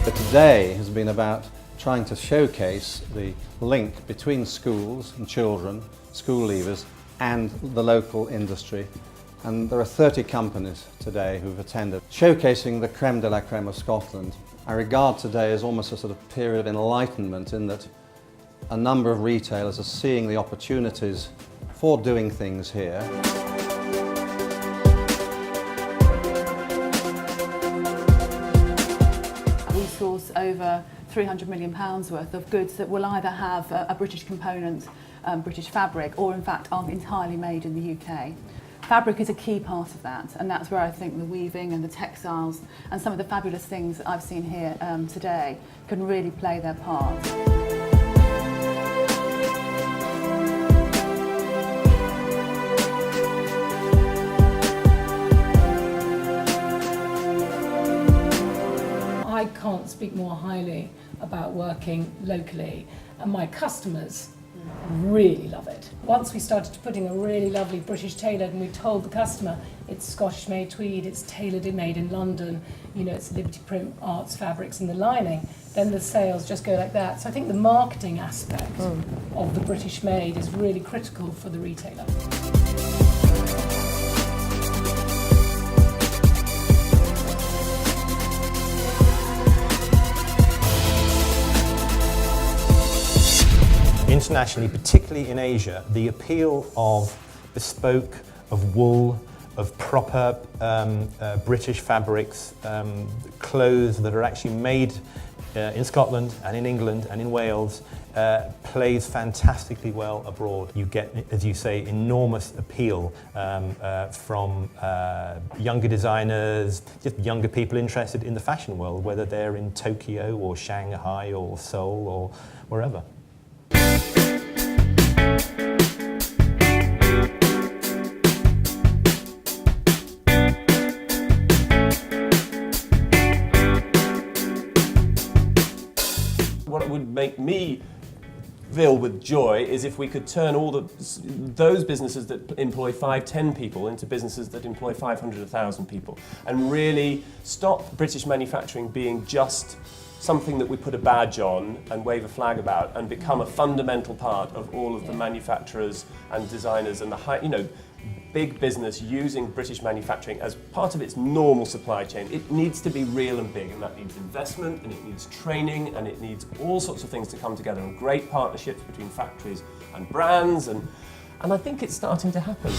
But today has been about trying to showcase the link between schools and children, school leavers, and the local industry. And there are 30 companies today who've attended, showcasing the creme de la creme of Scotland. I regard today as almost a sort of period of enlightenment in that a number of retailers are seeing the opportunities for doing things here. We source over £300 million worth of goods that will either have a British component, British fabric, or in fact are entirely made in the UK. Fabric is a key part of that, and that's where I think the weaving and the textiles and some of the fabulous things that I've seen here today can really play their part. I can't speak more highly about working locally, and my customers really love it. Once we started putting a really lovely British tailored, and we told the customer it's Scottish made tweed, it's tailored and made in London, you know, it's Liberty Print Arts fabrics and the lining, then the sales just go like that. So I think the marketing aspect of the British made is really critical for the retailer. Internationally, particularly in Asia, the appeal of bespoke, of wool, of proper British fabrics, clothes that are actually made in Scotland and in England and in Wales plays fantastically well abroad. You get, as you say, enormous appeal from younger designers, just younger people interested in the fashion world, whether they're in Tokyo or Shanghai or Seoul or wherever. What would make me filled with joy is if we could turn all those businesses that employ 5-10 people into businesses that employ 500, 1,000 people, and really stop British manufacturing being just something that we put a badge on and wave a flag about, and become a fundamental part of all of the manufacturers and designers and the big business using British manufacturing as part of its normal supply chain. It needs to be real and big, and that needs investment, and it needs training, and it needs all sorts of things to come together, and great partnerships between factories and brands, and I think it's starting to happen.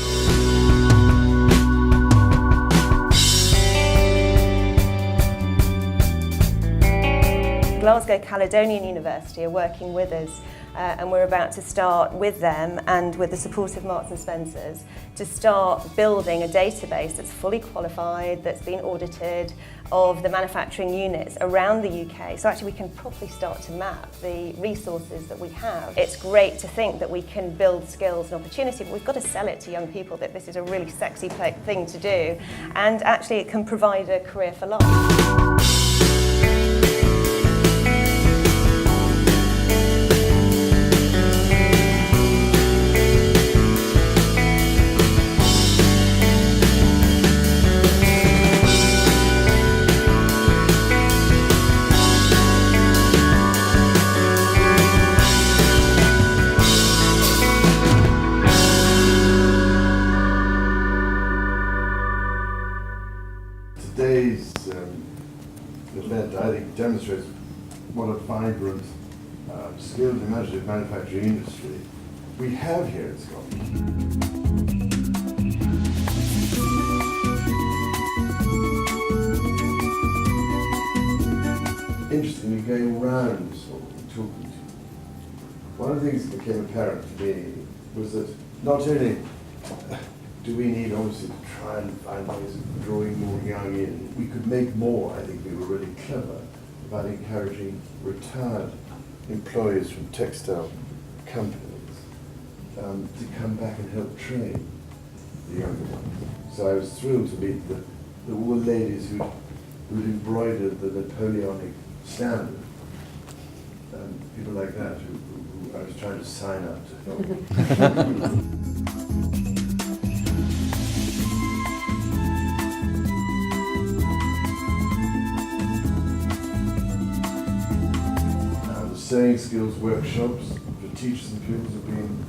Glasgow Caledonian University are working with us and we're about to start with them and with the support of Marks & Spencer's to start building a database that's fully qualified, that's been audited, of the manufacturing units around the UK. So actually we can properly start to map the resources that we have. It's great to think that we can build skills and opportunity, but we've got to sell it to young people that this is a really sexy thing to do, and actually it can provide a career for life. Today's event, I think, demonstrates what a vibrant, skilled, imaginative manufacturing industry we have here in Scotland. Interestingly, going around talking to you, one of the things that became apparent to me was that not only do we need, obviously, to try and find ways of drawing more young in, we could make more. I think we were really clever about encouraging retired employees from textile companies to come back and help train the younger ones. So I was thrilled to meet the wool ladies who'd embroidered the Napoleonic standard, people like that who I was trying to sign up to help. sewing skills workshops for teachers and pupils have been,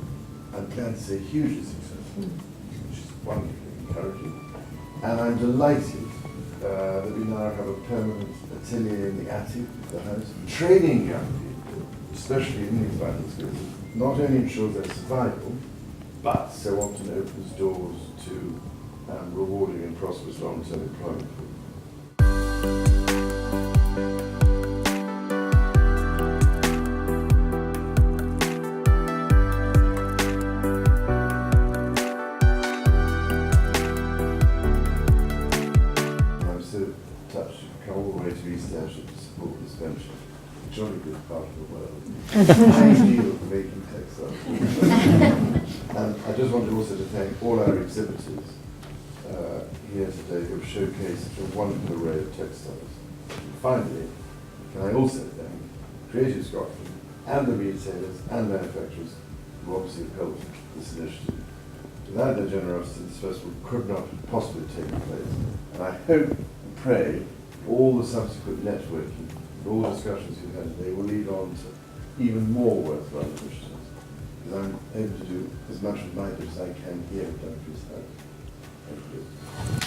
I'm glad to say, hugely successful, which is wonderfully encouraging. And I'm delighted that we now have a permanent atelier in the attic of the house. Training young people, especially in these vital skills, not only ensures their survival, but so often opens doors to rewarding and prosperous long-term employment. I'm so touched to come all the way to East Ayrshire to support this venture. A jolly good part of the world. Ideal for making textiles. And I just want to also to thank all our exhibitors here today who have showcased such a wonderful array of textiles. And finally, can I also thank Creative Scotland and the retailers and manufacturers who obviously have helped this initiative. Without their generosity, this festival could not have possibly taken place. And I hope and pray all the subsequent networking and all the discussions we've had today will lead on to even more worthwhile initiatives. Because I'm able to do as much of my bit as I can here at Dunkery's House. Thank you.